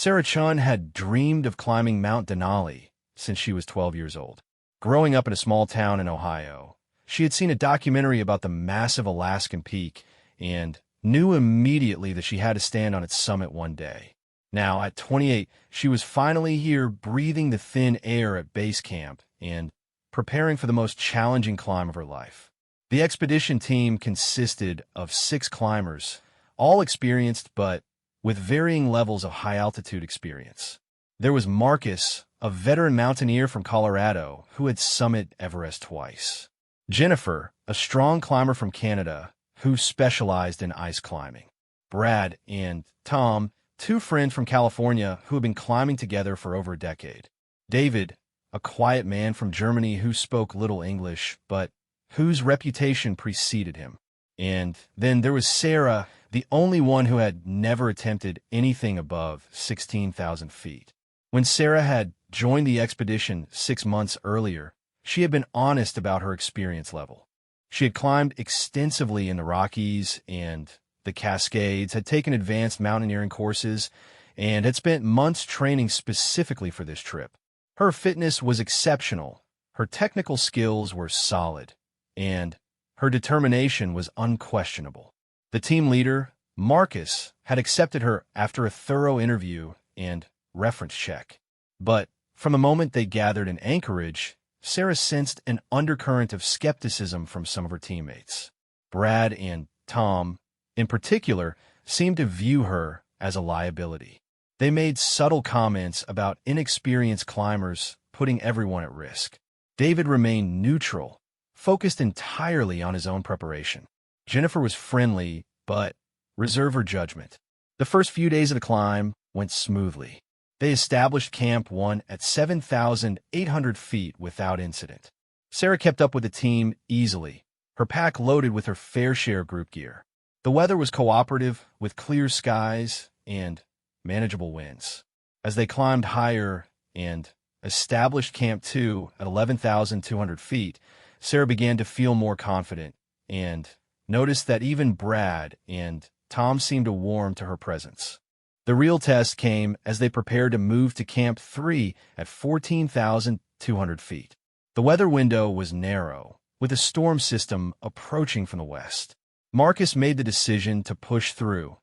Sarah Chun had dreamed of climbing Mount Denali since she was 12 years old. Growing up in a small town in Ohio, she had seen a documentary about the massive Alaskan peak and knew immediately that she had to stand on its summit one day. Now, at 28, she was finally here breathing the thin air at base camp and preparing for the most challenging climb of her life. The expedition team consisted of 6 climbers, all experienced but with varying levels of high-altitude experience. There was Marcus, a veteran mountaineer from Colorado who had summited Everest twice. Jennifer, a strong climber from Canada who specialized in ice climbing. Brad and Tom, 2 friends from California who had been climbing together for over a decade. David, a quiet man from Germany who spoke little English, but whose reputation preceded him. And then there was Sarah, the only one who had never attempted anything above 16,000 feet. When Sarah had joined the expedition 6 months earlier, she had been honest about her experience level. She had climbed extensively in the Rockies and the Cascades, had taken advanced mountaineering courses, and had spent months training specifically for this trip. Her fitness was exceptional, her technical skills were solid, and her determination was unquestionable. The team leader, Marcus, had accepted her after a thorough interview and reference check. But from the moment they gathered in Anchorage, Sarah sensed an undercurrent of skepticism from some of her teammates. Brad and Tom, in particular, seemed to view her as a liability. They made subtle comments about inexperienced climbers putting everyone at risk. David remained neutral, focused entirely on his own preparation. Jennifer was friendly, but reserved her judgment. The first few days of the climb went smoothly. They established Camp 1 at 7,800 feet without incident. Sarah kept up with the team easily, her pack loaded with her fair share of group gear. The weather was cooperative, with clear skies and manageable winds. As they climbed higher and established Camp 2 at 11,200 feet, Sarah began to feel more confident and noticed that even Brad and Tom seemed to warm to her presence. The real test came as they prepared to move to Camp 3 at 14,200 feet. The weather window was narrow, with a storm system approaching from the west. Marcus made the decision to push through,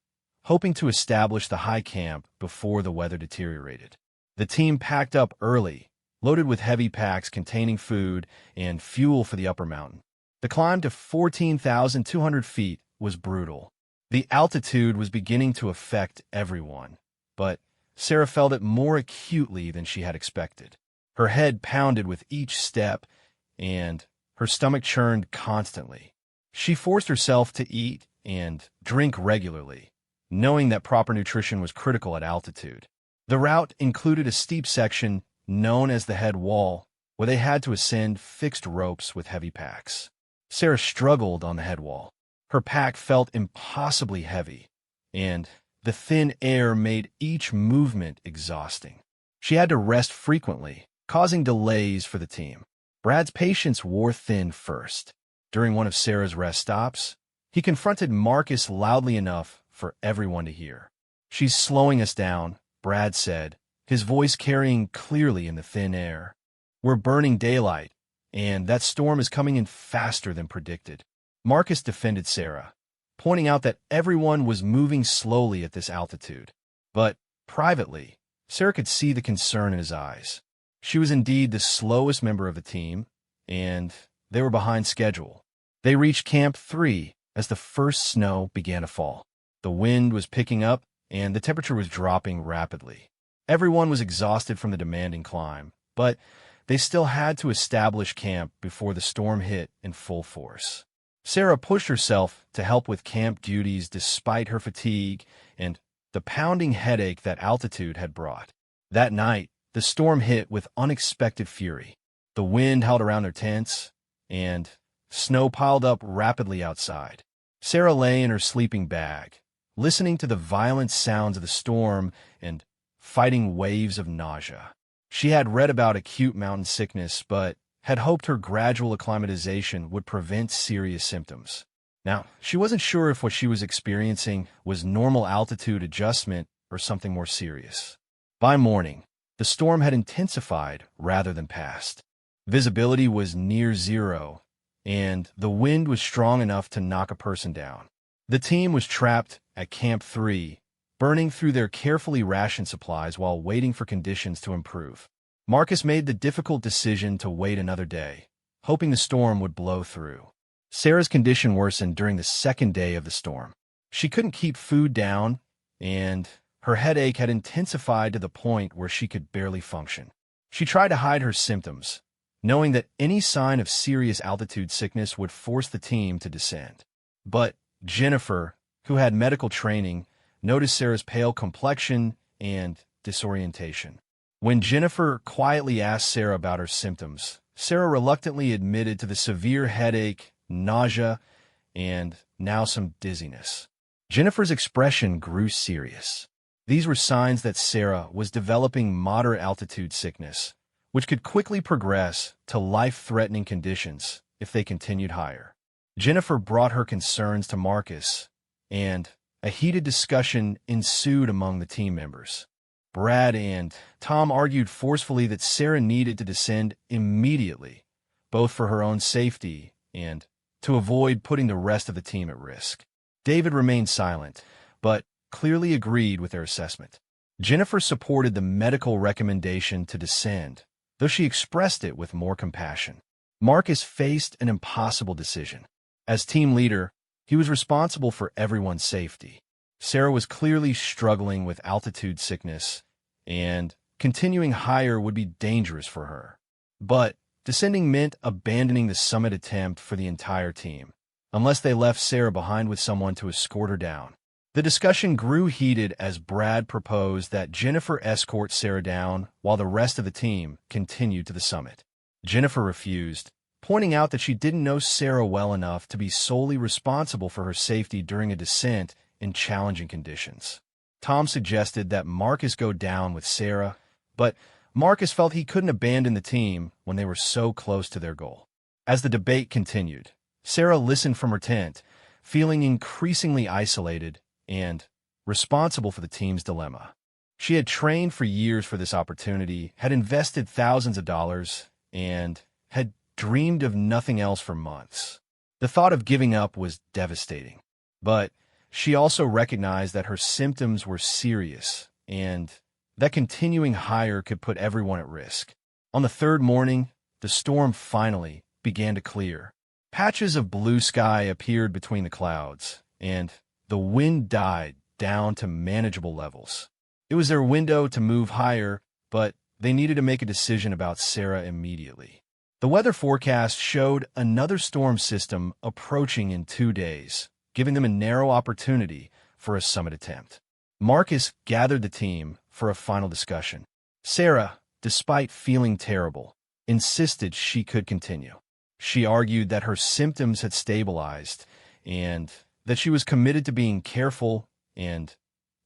hoping to establish the high camp before the weather deteriorated. The team packed up early, loaded with heavy packs containing food and fuel for the upper mountain. The climb to 14,200 feet was brutal. The altitude was beginning to affect everyone, but Sarah felt it more acutely than she had expected. Her head pounded with each step, and her stomach churned constantly. She forced herself to eat and drink regularly, knowing that proper nutrition was critical at altitude. The route included a steep section known as the head wall, where they had to ascend fixed ropes with heavy packs. Sarah struggled on the head wall. Her pack felt impossibly heavy, and the thin air made each movement exhausting. She had to rest frequently, causing delays for the team. Brad's patience wore thin first. During one of Sarah's rest stops, he confronted Marcus loudly enough for everyone to hear. "She's slowing us down," Brad said, his voice carrying clearly in the thin air. "We're burning daylight, and that storm is coming in faster than predicted." Marcus defended Sarah, pointing out that everyone was moving slowly at this altitude. But privately, Sarah could see the concern in his eyes. She was indeed the slowest member of the team, and they were behind schedule. They reached Camp 3 as the first snow began to fall. The wind was picking up, and the temperature was dropping rapidly. Everyone was exhausted from the demanding climb, but they still had to establish camp before the storm hit in full force. Sarah pushed herself to help with camp duties despite her fatigue and the pounding headache that altitude had brought. That night, the storm hit with unexpected fury. The wind howled around their tents, and snow piled up rapidly outside. Sarah lay in her sleeping bag, listening to the violent sounds of the storm and fighting waves of nausea. She had read about acute mountain sickness, but had hoped her gradual acclimatization would prevent serious symptoms. Now, she wasn't sure if what she was experiencing was normal altitude adjustment or something more serious. By morning, the storm had intensified rather than passed. Visibility was near zero, and the wind was strong enough to knock a person down. The team was trapped at Camp 3, burning through their carefully rationed supplies while waiting for conditions to improve. Marcus made the difficult decision to wait another day, hoping the storm would blow through. Sarah's condition worsened during the second day of the storm. She couldn't keep food down, and her headache had intensified to the point where she could barely function. She tried to hide her symptoms, knowing that any sign of serious altitude sickness would force the team to descend. But Jennifer, who had medical training, noticed Sarah's pale complexion and disorientation. When Jennifer quietly asked Sarah about her symptoms, Sarah reluctantly admitted to the severe headache, nausea, and now some dizziness. Jennifer's expression grew serious. These were signs that Sarah was developing moderate altitude sickness, which could quickly progress to life-threatening conditions if they continued higher. Jennifer brought her concerns to Marcus, and a heated discussion ensued among the team members. Brad and Tom argued forcefully that Sarah needed to descend immediately, both for her own safety and to avoid putting the rest of the team at risk. David remained silent, but clearly agreed with their assessment. Jennifer supported the medical recommendation to descend, though she expressed it with more compassion. Marcus faced an impossible decision. As team leader, he was responsible for everyone's safety. Sarah was clearly struggling with altitude sickness, and continuing higher would be dangerous for her. But descending meant abandoning the summit attempt for the entire team, unless they left Sarah behind with someone to escort her down. The discussion grew heated as Brad proposed that Jennifer escort Sarah down while the rest of the team continued to the summit. Jennifer refused, pointing out that she didn't know Sarah well enough to be solely responsible for her safety during a descent in challenging conditions. Tom suggested that Marcus go down with Sarah, but Marcus felt he couldn't abandon the team when they were so close to their goal. As the debate continued, Sarah listened from her tent, feeling increasingly isolated and responsible for the team's dilemma. She had trained for years for this opportunity, had invested thousands of dollars, and had dreamed of nothing else for months. The thought of giving up was devastating, but she also recognized that her symptoms were serious and that continuing higher could put everyone at risk. On the third morning, the storm finally began to clear. Patches of blue sky appeared between the clouds, and the wind died down to manageable levels. It was their window to move higher, but they needed to make a decision about Sarah immediately. The weather forecast showed another storm system approaching in 2 days, giving them a narrow opportunity for a summit attempt. Marcus gathered the team for a final discussion. Sarah, despite feeling terrible, insisted she could continue. She argued that her symptoms had stabilized and that she was committed to being careful and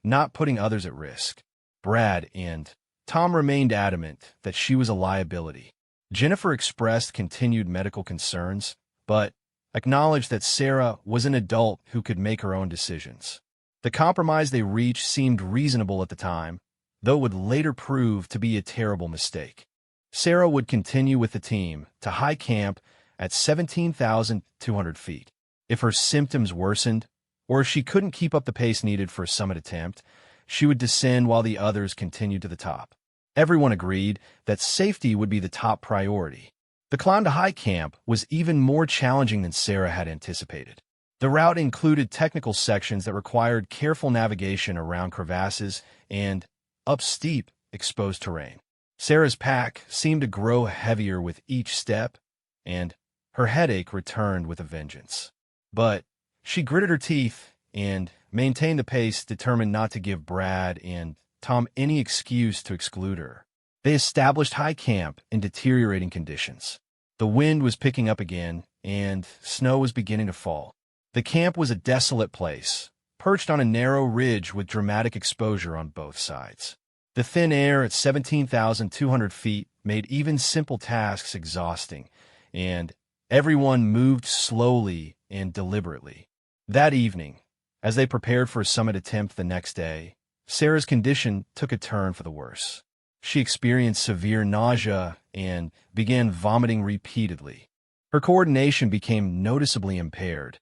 not putting others at risk. Brad and Tom remained adamant that she was a liability. Jennifer expressed continued medical concerns, but acknowledged that Sarah was an adult who could make her own decisions. The compromise they reached seemed reasonable at the time, though it would later prove to be a terrible mistake. Sarah would continue with the team to high camp at 17,200 feet. If her symptoms worsened, or if she couldn't keep up the pace needed for a summit attempt, she would descend while the others continued to the top. Everyone agreed that safety would be the top priority. The climb to high camp was even more challenging than Sarah had anticipated. The route included technical sections that required careful navigation around crevasses and up steep, exposed terrain. Sarah's pack seemed to grow heavier with each step, and her headache returned with a vengeance. But she gritted her teeth and maintained the pace, determined not to give Brad and Tom any excuse to exclude her. They established high camp in deteriorating conditions. The wind was picking up again, and snow was beginning to fall. The camp was a desolate place, perched on a narrow ridge with dramatic exposure on both sides. The thin air at 17,200 feet made even simple tasks exhausting, and everyone moved slowly and deliberately. That evening, as they prepared for a summit attempt the next day, Sarah's condition took a turn for the worse. She experienced severe nausea and began vomiting repeatedly. Her coordination became noticeably impaired,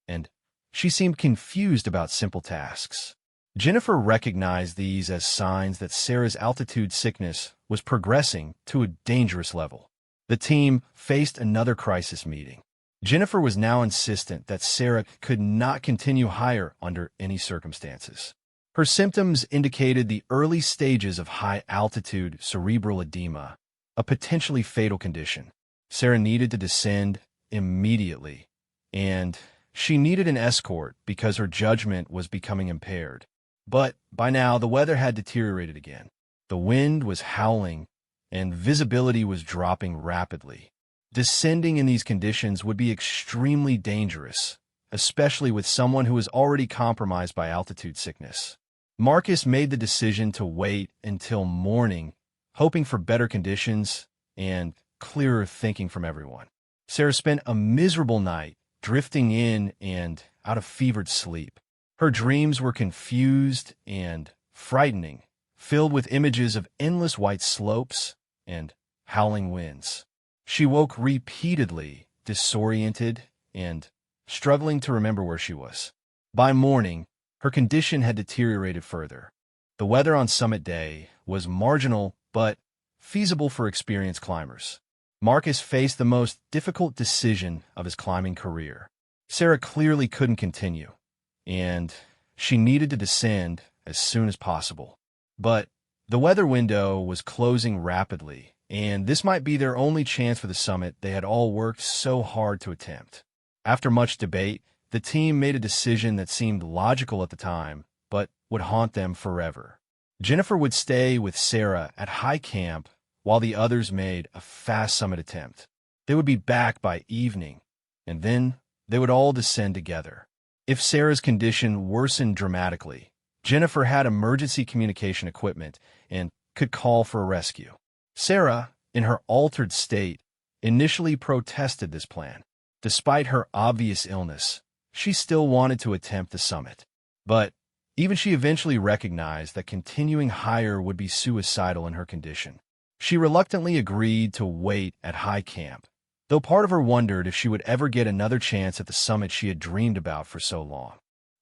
and she seemed confused about simple tasks. Jennifer recognized these as signs that Sarah's altitude sickness was progressing to a dangerous level. The team faced another crisis meeting. Jennifer was now insistent that Sarah could not continue higher under any circumstances. Her symptoms indicated the early stages of high-altitude cerebral edema, a potentially fatal condition. Sarah needed to descend immediately, and she needed an escort because her judgment was becoming impaired. But by now, the weather had deteriorated again. The wind was howling, and visibility was dropping rapidly. Descending in these conditions would be extremely dangerous, especially with someone who was already compromised by altitude sickness. Marcus made the decision to wait until morning, hoping for better conditions and clearer thinking from everyone. Sarah spent a miserable night, drifting in and out of fevered sleep. Her dreams were confused and frightening, filled with images of endless white slopes and howling winds. She woke repeatedly, disoriented and struggling to remember where she was. By morning, her condition had deteriorated further. The weather on summit day was marginal but feasible for experienced climbers. Marcus faced the most difficult decision of his climbing career. Sarah clearly couldn't continue, and she needed to descend as soon as possible. But the weather window was closing rapidly, and this might be their only chance for the summit they had all worked so hard to attempt. After much debate, the team made a decision that seemed logical at the time, but would haunt them forever. Jennifer would stay with Sarah at high camp while the others made a fast summit attempt. They would be back by evening, and then they would all descend together. If Sarah's condition worsened dramatically, Jennifer had emergency communication equipment and could call for a rescue. Sarah, in her altered state, initially protested this plan. Despite her obvious illness, she still wanted to attempt the summit. But even she eventually recognized that continuing higher would be suicidal in her condition. She reluctantly agreed to wait at high camp, though part of her wondered if she would ever get another chance at the summit she had dreamed about for so long.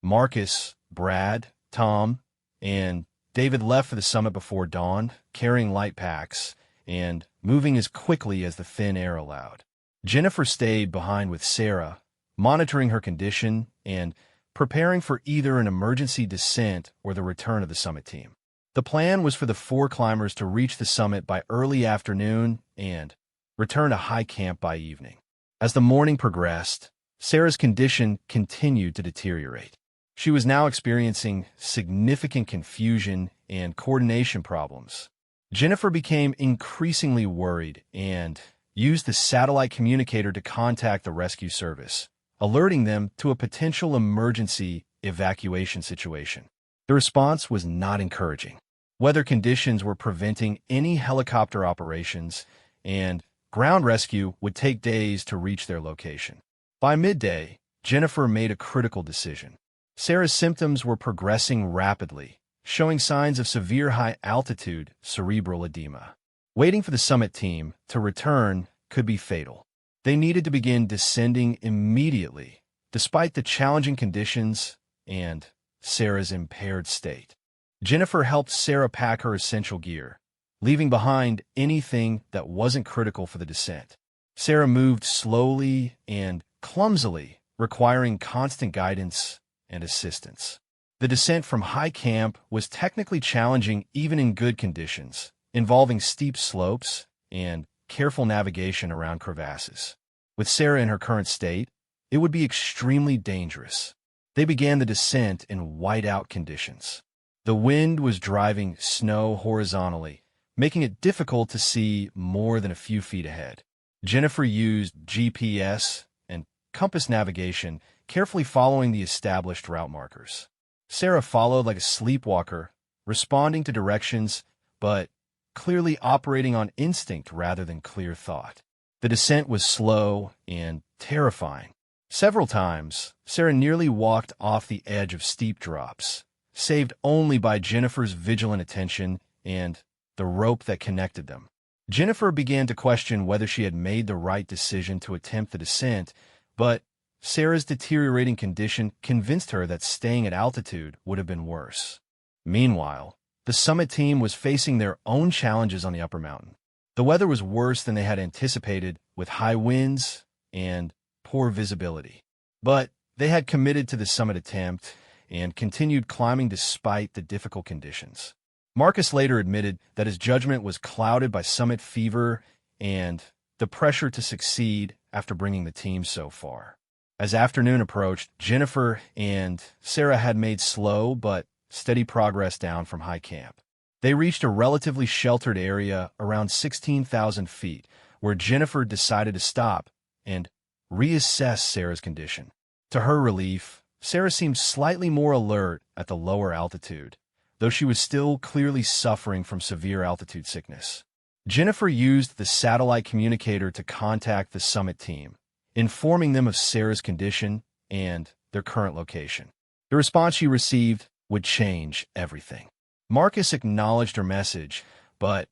Marcus, Brad, Tom, and David left for the summit before dawn, carrying light packs and moving as quickly as the thin air allowed. Jennifer stayed behind with Sarah, monitoring her condition and preparing for either an emergency descent or the return of the summit team. The plan was for the 4 climbers to reach the summit by early afternoon and return to high camp by evening. As the morning progressed, Sarah's condition continued to deteriorate. She was now experiencing significant confusion and coordination problems. Jennifer became increasingly worried and used the satellite communicator to contact the rescue service, alerting them to a potential emergency evacuation situation. The response was not encouraging. Weather conditions were preventing any helicopter operations, and ground rescue would take days to reach their location. By midday, Jennifer made a critical decision. Sarah's symptoms were progressing rapidly, showing signs of severe high-altitude cerebral edema. Waiting for the summit team to return could be fatal. They needed to begin descending immediately, despite the challenging conditions and Sarah's impaired state. Jennifer helped Sarah pack her essential gear, leaving behind anything that wasn't critical for the descent. Sarah moved slowly and clumsily, requiring constant guidance and assistance. The descent from high camp was technically challenging even in good conditions, involving steep slopes and careful navigation around crevasses. With Sarah in her current state, it would be extremely dangerous. They began the descent in whiteout conditions. The wind was driving snow horizontally, making it difficult to see more than a few feet ahead. Jennifer used GPS and compass navigation, carefully following the established route markers. Sarah followed like a sleepwalker, responding to directions, but clearly operating on instinct rather than clear thought. The descent was slow and terrifying. Several times, Sarah nearly walked off the edge of steep drops, saved only by Jennifer's vigilant attention and the rope that connected them. Jennifer began to question whether she had made the right decision to attempt the descent, but Sarah's deteriorating condition convinced her that staying at altitude would have been worse. Meanwhile, the summit team was facing their own challenges on the upper mountain. The weather was worse than they had anticipated, with high winds and poor visibility. But they had committed to the summit attempt and continued climbing despite the difficult conditions. Marcus later admitted that his judgment was clouded by summit fever and the pressure to succeed after bringing the team so far. As afternoon approached, Jennifer and Sarah had made slow but steady progress down from high camp. They reached a relatively sheltered area around 16,000 feet, where Jennifer decided to stop and reassess Sarah's condition. To her relief, Sarah seemed slightly more alert at the lower altitude, though she was still clearly suffering from severe altitude sickness. Jennifer used the satellite communicator to contact the summit team, informing them of Sarah's condition and their current location. The response she received would change everything. Marcus acknowledged her message, but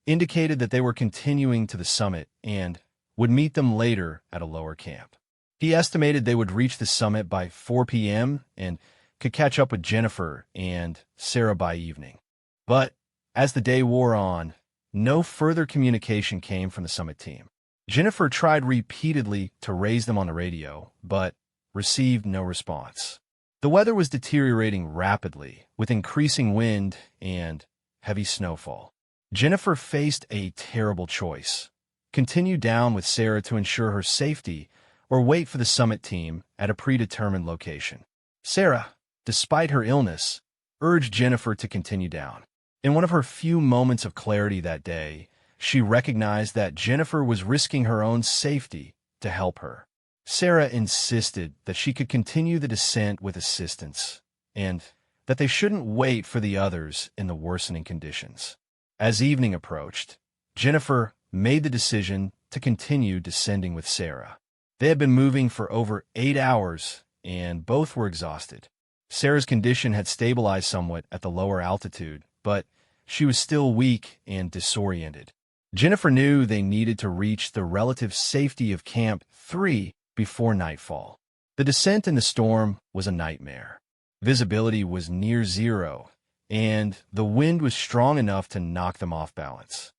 indicated that they were continuing to the summit and would meet them later at a lower camp. He estimated they would reach the summit by 4 p.m. and could catch up with Jennifer and Sarah by evening. But as the day wore on, no further communication came from the summit team. Jennifer tried repeatedly to raise them on the radio, but received no response. The weather was deteriorating rapidly, with increasing wind and heavy snowfall. Jennifer faced a terrible choice: continue down with Sarah to ensure her safety, or wait for the summit team at a predetermined location. Sarah, despite her illness, urged Jennifer to continue down. In one of her few moments of clarity that day, she recognized that Jennifer was risking her own safety to help her. Sarah insisted that she could continue the descent with assistance, and that they shouldn't wait for the others in the worsening conditions. As evening approached, Jennifer made the decision to continue descending with Sarah. They had been moving for over 8 hours, and both were exhausted. Sarah's condition had stabilized somewhat at the lower altitude, but she was still weak and disoriented. Jennifer knew they needed to reach the relative safety of Camp 3 before nightfall. The descent in the storm was a nightmare. Visibility was near zero, and the wind was strong enough to knock them off balance.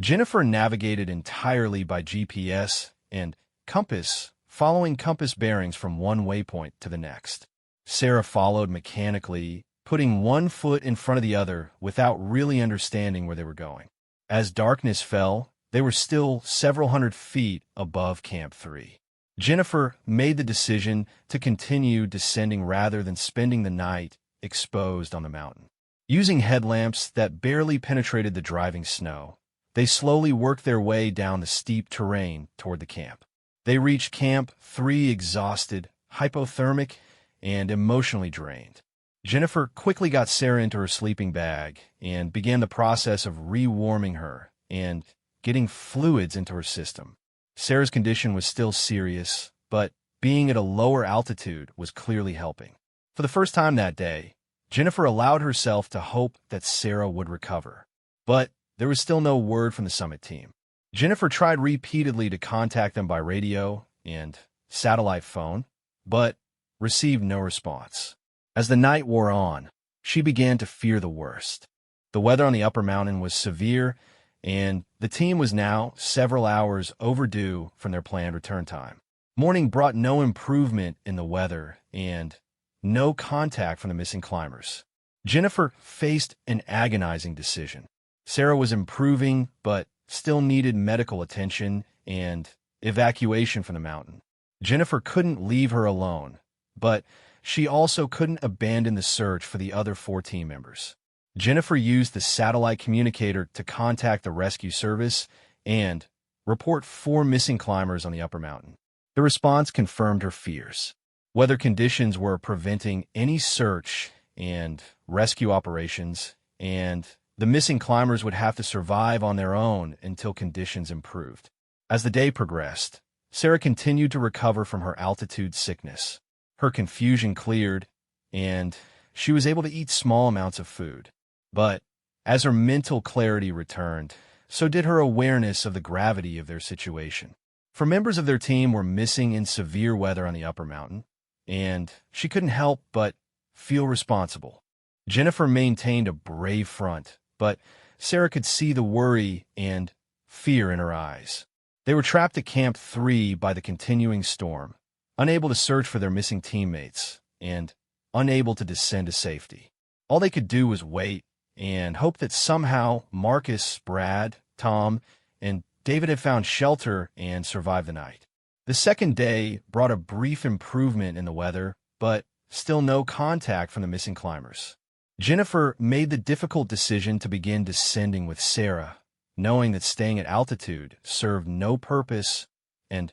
Jennifer navigated entirely by GPS and compass, following compass bearings from one waypoint to the next. Sarah followed mechanically, putting one foot in front of the other without really understanding where they were going. As darkness fell, they were still several hundred feet above Camp 3. Jennifer made the decision to continue descending rather than spending the night exposed on the mountain. Using headlamps that barely penetrated the driving snow, they slowly worked their way down the steep terrain toward the camp. They reached Camp 3 exhausted, hypothermic, and emotionally drained. Jennifer quickly got Sarah into her sleeping bag and began the process of rewarming her and getting fluids into her system. Sarah's condition was still serious, but being at a lower altitude was clearly helping. For the first time that day, Jennifer allowed herself to hope that Sarah would recover. But there was still no word from the summit team. Jennifer tried repeatedly to contact them by radio and satellite phone, but received no response. As the night wore on, she began to fear the worst. The weather on the upper mountain was severe, and the team was now several hours overdue from their planned return time. Morning brought no improvement in the weather and no contact from the missing climbers. Jennifer faced an agonizing decision. Sarah was improving, but still needed medical attention and evacuation from the mountain. Jennifer couldn't leave her alone, but she also couldn't abandon the search for the other 4 team members. Jennifer used the satellite communicator to contact the rescue service and report 4 missing climbers on the upper mountain. The response confirmed her fears. Weather conditions were preventing any search and rescue operations, and the missing climbers would have to survive on their own until conditions improved. As the day progressed, Sarah continued to recover from her altitude sickness. Her confusion cleared, and she was able to eat small amounts of food. But as her mental clarity returned, so did her awareness of the gravity of their situation. For members of their team were missing in severe weather on the upper mountain, and she couldn't help but feel responsible. Jennifer maintained a brave front, but Sarah could see the worry and fear in her eyes. They were trapped at Camp 3 by the continuing storm, unable to search for their missing teammates, and unable to descend to safety. All they could do was wait and hope that somehow Marcus, Brad, Tom, and David had found shelter and survived the night. The second day brought a brief improvement in the weather, but still no contact from the missing climbers. Jennifer made the difficult decision to begin descending with Sarah, knowing that staying at altitude served no purpose and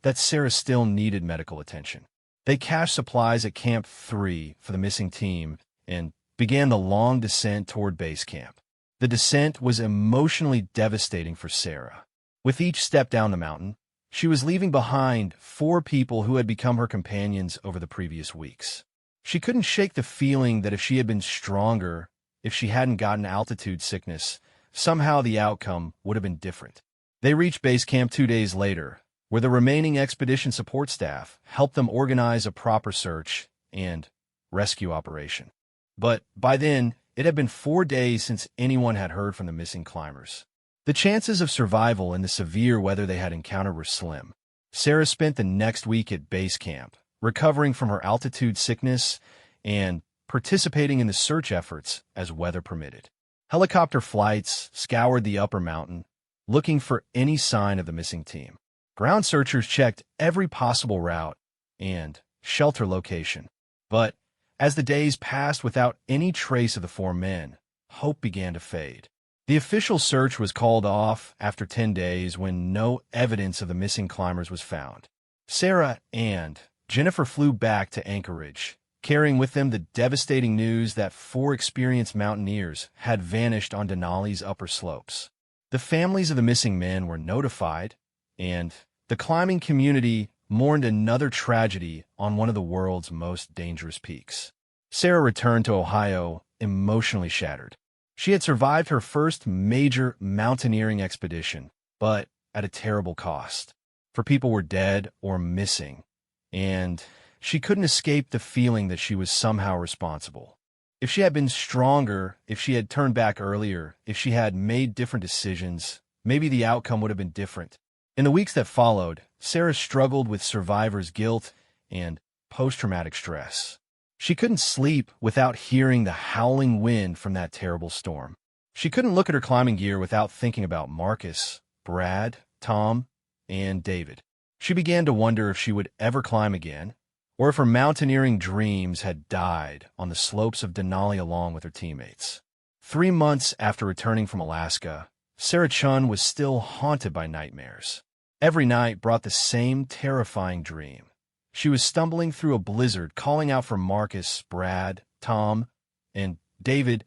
that Sarah still needed medical attention. They cached supplies at Camp 3 for the missing team and began the long descent toward base camp. The descent was emotionally devastating for Sarah. With each step down the mountain, she was leaving behind 4 people who had become her companions over the previous weeks. She couldn't shake the feeling that if she had been stronger, if she hadn't gotten altitude sickness, somehow the outcome would have been different. They reached base camp 2 days later, where the remaining expedition support staff helped them organize a proper search and rescue operation. But by then, it had been 4 days since anyone had heard from the missing climbers. The chances of survival in the severe weather they had encountered were slim. Sarah spent the next week at base camp, recovering from her altitude sickness and participating in the search efforts as weather permitted. Helicopter flights scoured the upper mountain, looking for any sign of the missing team. Ground searchers checked every possible route and shelter location. But as the days passed without any trace of the 4 men, hope began to fade. The official search was called off after 10 days when no evidence of the missing climbers was found. Sarah and Jennifer flew back to Anchorage, carrying with them the devastating news that 4 experienced mountaineers had vanished on Denali's upper slopes. The families of the missing men were notified, and the climbing community mourned another tragedy on one of the world's most dangerous peaks. Sarah returned to Ohio emotionally shattered. She had survived her first major mountaineering expedition, but at a terrible cost. 4 people were dead or missing, and she couldn't escape the feeling that she was somehow responsible. If she had been stronger, if she had turned back earlier, if she had made different decisions, maybe the outcome would have been different. In the weeks that followed, Sarah struggled with survivor's guilt and post-traumatic stress. She couldn't sleep without hearing the howling wind from that terrible storm. She couldn't look at her climbing gear without thinking about Marcus, Brad, Tom, and David. She began to wonder if she would ever climb again, or if her mountaineering dreams had died on the slopes of Denali along with her teammates. 3 months after returning from Alaska, Sarah Chun was still haunted by nightmares. Every night brought the same terrifying dream. She was stumbling through a blizzard, calling out for Marcus, Brad, Tom, and David,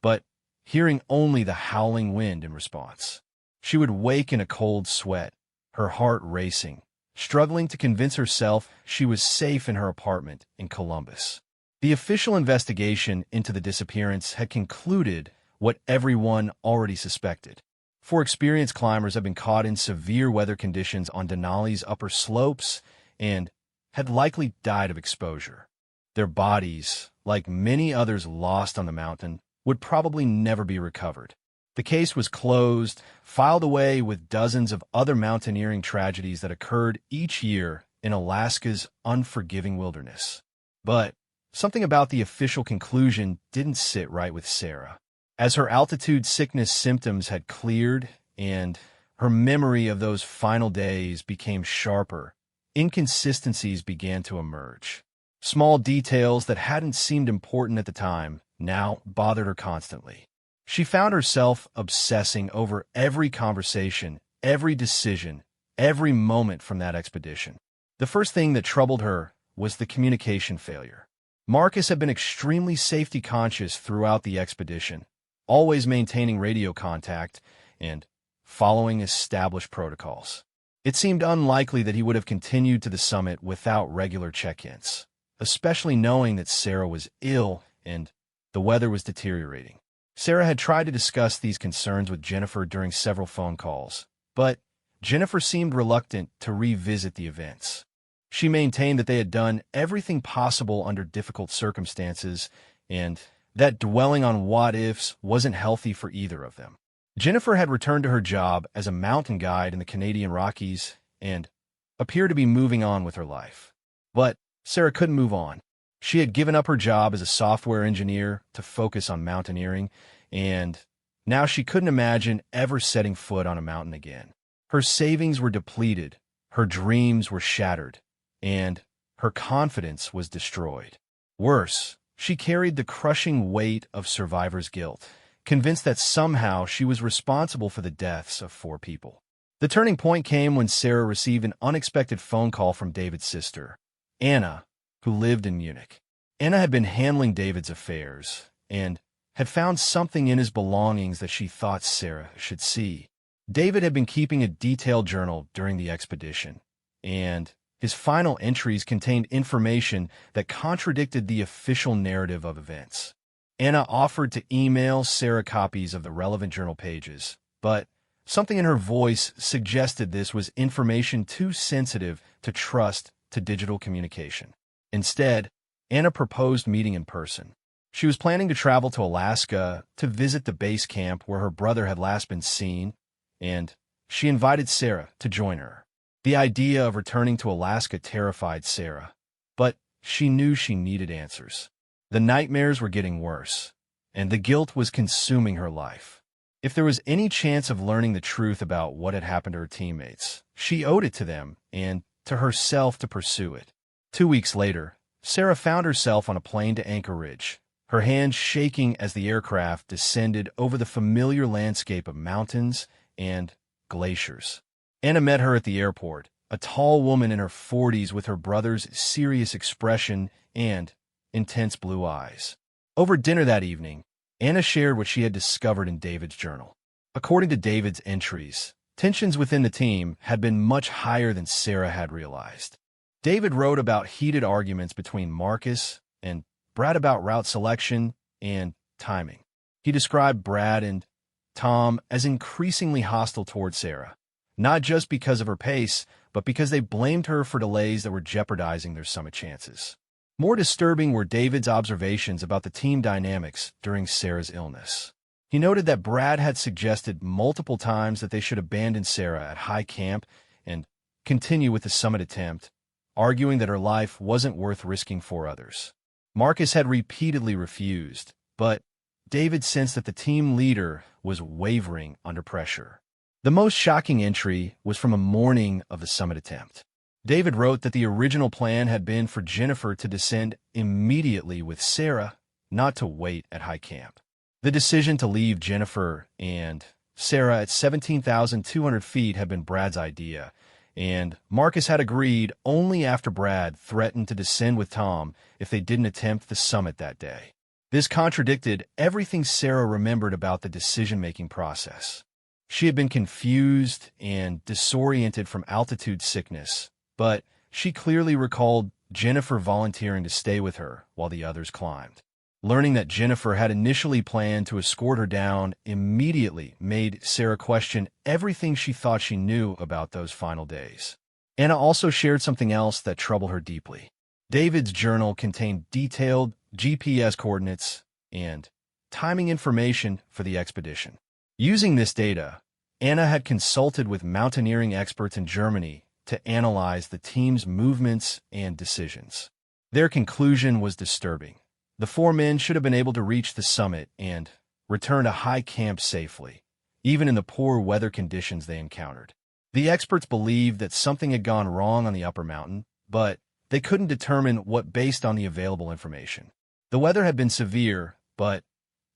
but hearing only the howling wind in response. She would wake in a cold sweat, her heart racing, struggling to convince herself she was safe in her apartment in Columbus. The official investigation into the disappearance had concluded what everyone already suspected. 4 experienced climbers had been caught in severe weather conditions on Denali's upper slopes and had likely died of exposure. Their bodies, like many others lost on the mountain, would probably never be recovered. The case was closed, filed away with dozens of other mountaineering tragedies that occurred each year in Alaska's unforgiving wilderness. But something about the official conclusion didn't sit right with Sarah. As her altitude sickness symptoms had cleared and her memory of those final days became sharper, inconsistencies began to emerge. Small details that hadn't seemed important at the time now bothered her constantly. She found herself obsessing over every conversation, every decision, every moment from that expedition. The first thing that troubled her was the communication failure. Marcus had been extremely safety conscious throughout the expedition, always maintaining radio contact and following established protocols. It seemed unlikely that he would have continued to the summit without regular check-ins, especially knowing that Sarah was ill and the weather was deteriorating. Sarah had tried to discuss these concerns with Jennifer during several phone calls, but Jennifer seemed reluctant to revisit the events. She maintained that they had done everything possible under difficult circumstances and that dwelling on what-ifs wasn't healthy for either of them. Jennifer had returned to her job as a mountain guide in the Canadian Rockies and appeared to be moving on with her life. But Sarah couldn't move on. She had given up her job as a software engineer to focus on mountaineering, and now she couldn't imagine ever setting foot on a mountain again. Her savings were depleted, her dreams were shattered, and her confidence was destroyed. Worse, she carried the crushing weight of survivor's guilt, convinced that somehow she was responsible for the deaths of 4 people. The turning point came when Sarah received an unexpected phone call from David's sister, Anna, who lived in Munich. Anna had been handling David's affairs and had found something in his belongings that she thought Sarah should see. David had been keeping a detailed journal during the expedition, and his final entries contained information that contradicted the official narrative of events. Anna offered to email Sarah copies of the relevant journal pages, but something in her voice suggested this was information too sensitive to trust to digital communication. Instead, Anna proposed meeting in person. She was planning to travel to Alaska to visit the base camp where her brother had last been seen, and she invited Sarah to join her. The idea of returning to Alaska terrified Sarah, but she knew she needed answers. The nightmares were getting worse, and the guilt was consuming her life. If there was any chance of learning the truth about what had happened to her teammates, she owed it to them and to herself to pursue it. 2 weeks later, Sarah found herself on a plane to Anchorage, her hands shaking as the aircraft descended over the familiar landscape of mountains and glaciers. Anna met her at the airport, a tall woman in her 40s with her brother's serious expression and intense blue eyes. Over dinner that evening, Anna shared what she had discovered in David's journal. According to David's entries, tensions within the team had been much higher than Sarah had realized. David wrote about heated arguments between Marcus and Brad about route selection and timing. He described Brad and Tom as increasingly hostile toward Sarah, not just because of her pace, but because they blamed her for delays that were jeopardizing their summit chances. More disturbing were David's observations about the team dynamics during Sarah's illness. He noted that Brad had suggested multiple times that they should abandon Sarah at high camp and continue with the summit attempt, arguing that her life wasn't worth risking for others. Marcus had repeatedly refused, but David sensed that the team leader was wavering under pressure. The most shocking entry was from a morning of the summit attempt. David wrote that the original plan had been for Jennifer to descend immediately with Sarah, not to wait at high camp. The decision to leave Jennifer and Sarah at 17,200 feet had been Brad's idea, and Marcus had agreed only after Brad threatened to descend with Tom if they didn't attempt the summit that day. This contradicted everything Sarah remembered about the decision-making process. She had been confused and disoriented from altitude sickness, but she clearly recalled Jennifer volunteering to stay with her while the others climbed. Learning that Jennifer had initially planned to escort her down immediately made Sarah question everything she thought she knew about those final days. Anna also shared something else that troubled her deeply. David's journal contained detailed GPS coordinates and timing information for the expedition. Using this data, Anna had consulted with mountaineering experts in Germany to analyze the team's movements and decisions. Their conclusion was disturbing. The 4 men should have been able to reach the summit and return to high camp safely, even in the poor weather conditions they encountered. The experts believed that something had gone wrong on the upper mountain, but they couldn't determine what based on the available information. The weather had been severe, but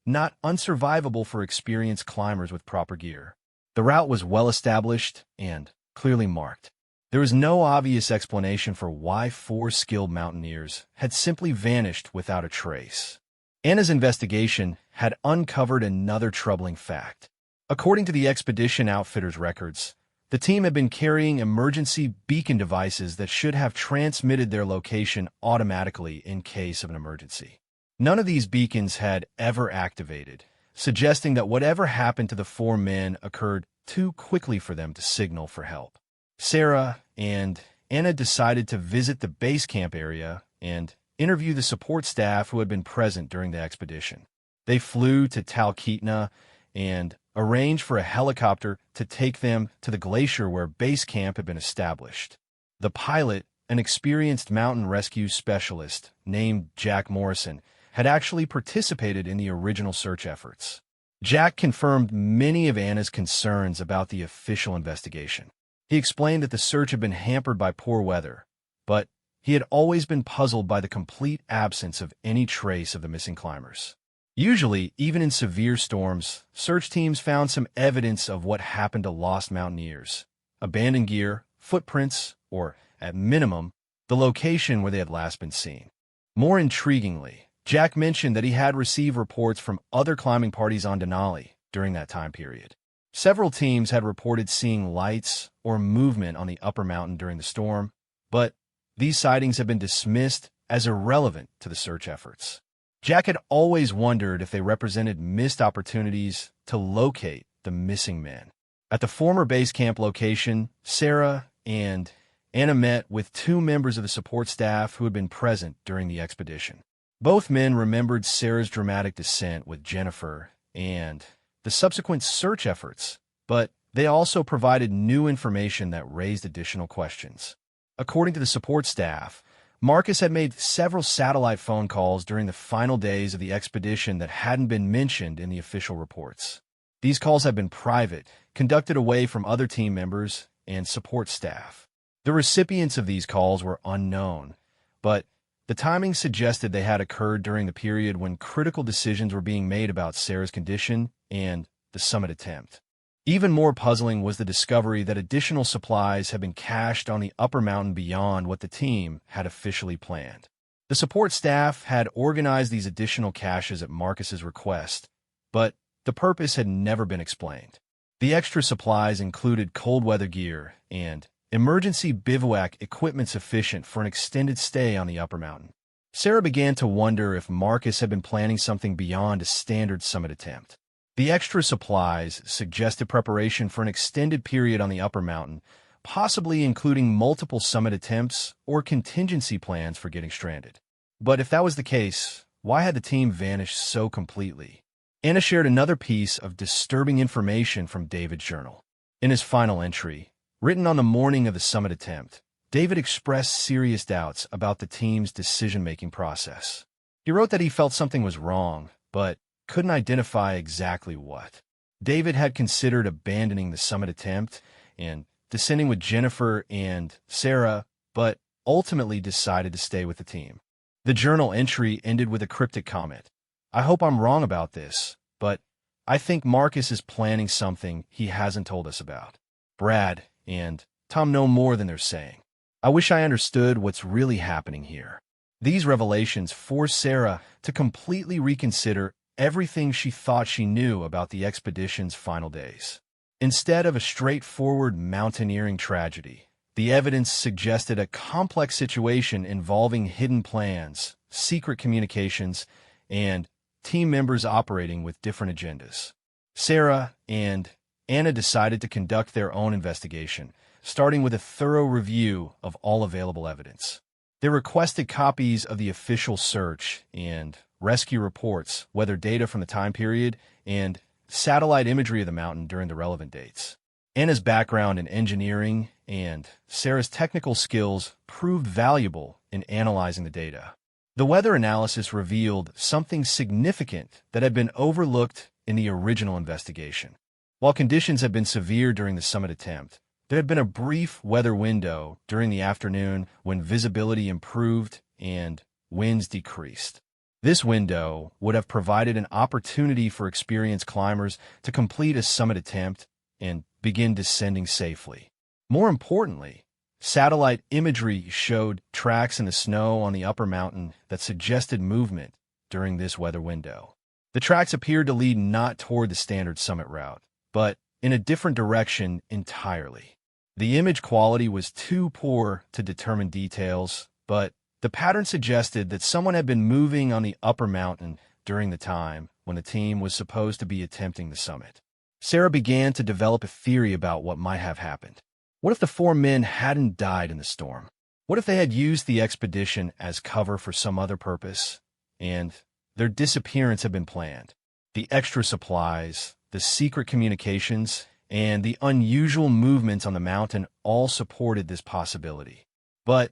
not unsurvivable for experienced climbers with proper gear. The route was well established and clearly marked. There was no obvious explanation for why 4 skilled mountaineers had simply vanished without a trace. Anna's investigation had uncovered another troubling fact. According to the expedition outfitter's records, the team had been carrying emergency beacon devices that should have transmitted their location automatically in case of an emergency. None of these beacons had ever activated, suggesting that whatever happened to the four men occurred too quickly for them to signal for help. Sarah and Anna decided to visit the base camp area and interview the support staff who had been present during the expedition. They flew to Talkeetna and arranged for a helicopter to take them to the glacier where base camp had been established. The pilot, an experienced mountain rescue specialist named Jack Morrison, had actually participated in the original search efforts. Jack confirmed many of Anna's concerns about the official investigation. He explained that the search had been hampered by poor weather, but he had always been puzzled by the complete absence of any trace of the missing climbers. Usually, even in severe storms, search teams found some evidence of what happened to lost mountaineers: abandoned gear, footprints, or, at minimum, the location where they had last been seen. More intriguingly, Jack mentioned that he had received reports from other climbing parties on Denali during that time period. Several teams had reported seeing lights or movement on the upper mountain during the storm, but these sightings have been dismissed as irrelevant to the search efforts. Jack had always wondered if they represented missed opportunities to locate the missing men. At the former base camp location, Sarah and Anna met with two members of the support staff who had been present during the expedition. Both men remembered Sarah's dramatic descent with Jennifer and the subsequent search efforts, but they also provided new information that raised additional questions. According to the support staff, Marcus had made several satellite phone calls during the final days of the expedition that hadn't been mentioned in the official reports. These calls had been private, conducted away from other team members and support staff. The recipients of these calls were unknown, but the timing suggested they had occurred during the period when critical decisions were being made about Sarah's condition and the summit attempt. Even more puzzling was the discovery that additional supplies had been cached on the upper mountain beyond what the team had officially planned. The support staff had organized these additional caches at Marcus's request, but the purpose had never been explained. The extra supplies included cold weather gear and emergency bivouac equipment sufficient for an extended stay on the upper mountain. Sarah began to wonder if Marcus had been planning something beyond a standard summit attempt. The extra supplies suggested preparation for an extended period on the upper mountain, possibly including multiple summit attempts or contingency plans for getting stranded. But if that was the case, why had the team vanished so completely? Anna shared another piece of disturbing information from David's journal. In his final entry, written on the morning of the summit attempt, David expressed serious doubts about the team's decision-making process. He wrote that he felt something was wrong, but couldn't identify exactly what. David had considered abandoning the summit attempt and descending with Jennifer and Sarah, but ultimately decided to stay with the team. The journal entry ended with a cryptic comment: "I hope I'm wrong about this, but I think Marcus is planning something he hasn't told us about. Brad and Tom know more than they're saying. I wish I understood what's really happening here." These revelations forced Sarah to completely reconsider everything she thought she knew about the expedition's final days. Instead of a straightforward mountaineering tragedy, the evidence suggested a complex situation involving hidden plans, secret communications, and team members operating with different agendas. Sarah and Anna decided to conduct their own investigation, starting with a thorough review of all available evidence. They requested copies of the official search and rescue reports, weather data from the time period, and satellite imagery of the mountain during the relevant dates. Anna's background in engineering and Sarah's technical skills proved valuable in analyzing the data. The weather analysis revealed something significant that had been overlooked in the original investigation. While conditions had been severe during the summit attempt, there had been a brief weather window during the afternoon when visibility improved and winds decreased. This window would have provided an opportunity for experienced climbers to complete a summit attempt and begin descending safely. More importantly, satellite imagery showed tracks in the snow on the upper mountain that suggested movement during this weather window. The tracks appeared to lead not toward the standard summit route, but in a different direction entirely. The image quality was too poor to determine details, but The pattern suggested that someone had been moving on the upper mountain during the time when the team was supposed to be attempting the summit. Sarah began to develop a theory about what might have happened. What if the four men hadn't died in the storm? What if they had used the expedition as cover for some other purpose, and their disappearance had been planned? The extra supplies, the secret communications, and the unusual movements on the mountain all supported this possibility. But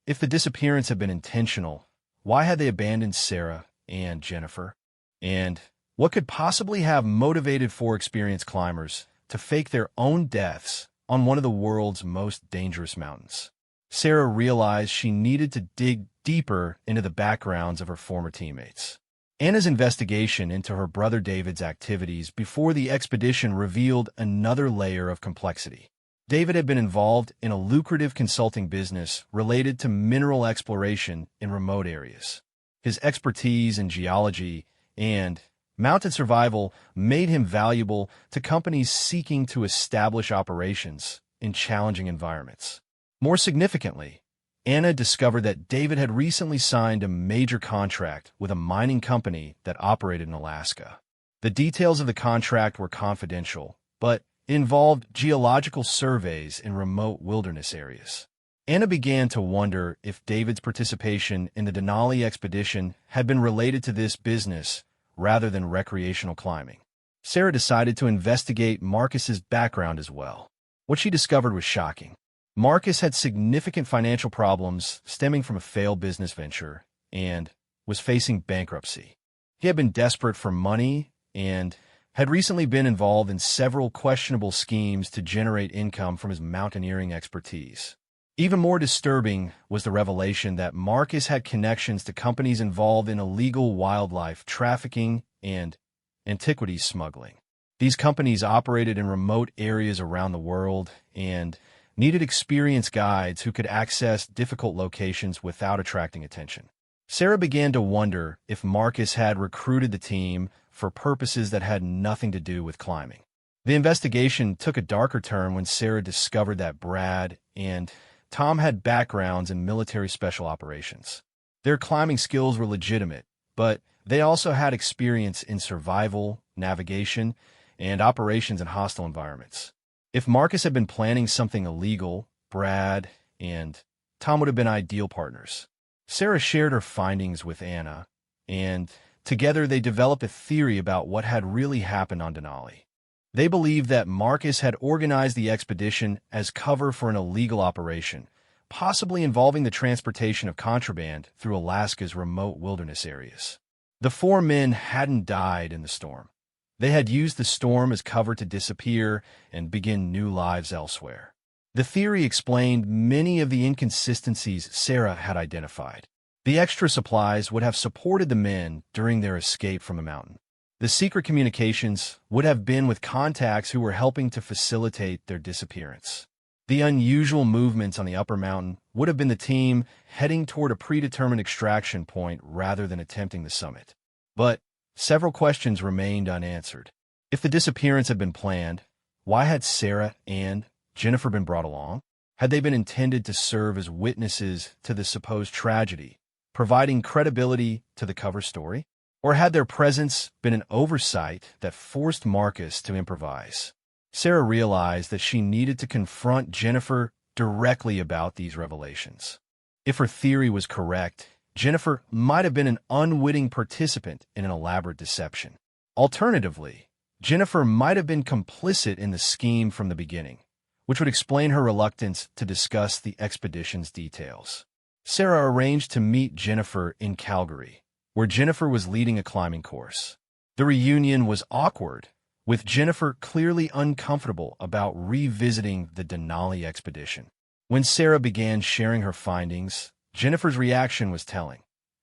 if the disappearance had been intentional, why had they abandoned Sarah and Jennifer? And what could possibly have motivated four experienced climbers to fake their own deaths on one of the world's most dangerous mountains? Sarah realized she needed to dig deeper into the backgrounds of her former teammates. Anna's investigation into her brother David's activities before the expedition revealed another layer of complexity. David had been involved in a lucrative consulting business related to mineral exploration in remote areas. His expertise in geology and mountain survival made him valuable to companies seeking to establish operations in challenging environments. More significantly, Anna discovered that David had recently signed a major contract with a mining company that operated in Alaska. The details of the contract were confidential, but it involved geological surveys in remote wilderness areas. Anna began to wonder if David's participation in the Denali expedition had been related to this business rather than recreational climbing. Sarah decided to investigate Marcus's background as well. What she discovered was shocking. Marcus had significant financial problems stemming from a failed business venture and was facing bankruptcy. He had been desperate for money and had recently been involved in several questionable schemes to generate income from his mountaineering expertise. Even more disturbing was the revelation that Marcus had connections to companies involved in illegal wildlife trafficking and antiquities smuggling. These companies operated in remote areas around the world and needed experienced guides who could access difficult locations without attracting attention. Sarah began to wonder if Marcus had recruited the team for purposes that had nothing to do with climbing. The investigation took a darker turn when Sarah discovered that Brad and Tom had backgrounds in military special operations. Their climbing skills were legitimate, but they also had experience in survival, navigation, and operations in hostile environments. If Marcus had been planning something illegal, Brad and Tom would have been ideal partners. Sarah shared her findings with Anna, and together they developed a theory about what had really happened on Denali. They believed that Marcus had organized the expedition as cover for an illegal operation, possibly involving the transportation of contraband through Alaska's remote wilderness areas. The four men hadn't died in the storm. They had used the storm as cover to disappear and begin new lives elsewhere. The theory explained many of the inconsistencies Sarah had identified. The extra supplies would have supported the men during their escape from the mountain. The secret communications would have been with contacts who were helping to facilitate their disappearance. The unusual movements on the upper mountain would have been the team heading toward a predetermined extraction point rather than attempting the summit. But several questions remained unanswered. If the disappearance had been planned, why had Sarah and Jennifer been brought along? Had they been intended to serve as witnesses to the supposed tragedy, providing credibility to the cover story? Or had their presence been an oversight that forced Marcus to improvise? Sarah realized that she needed to confront Jennifer directly about these revelations. If her theory was correct, Jennifer might have been an unwitting participant in an elaborate deception. Alternatively, Jennifer might have been complicit in the scheme from the beginning, which would explain her reluctance to discuss the expedition's details. Sarah arranged to meet Jennifer in Calgary, where Jennifer was leading a climbing course. The reunion was awkward, with Jennifer clearly uncomfortable about revisiting the Denali expedition. When Sarah began sharing her findings, Jennifer's reaction was telling.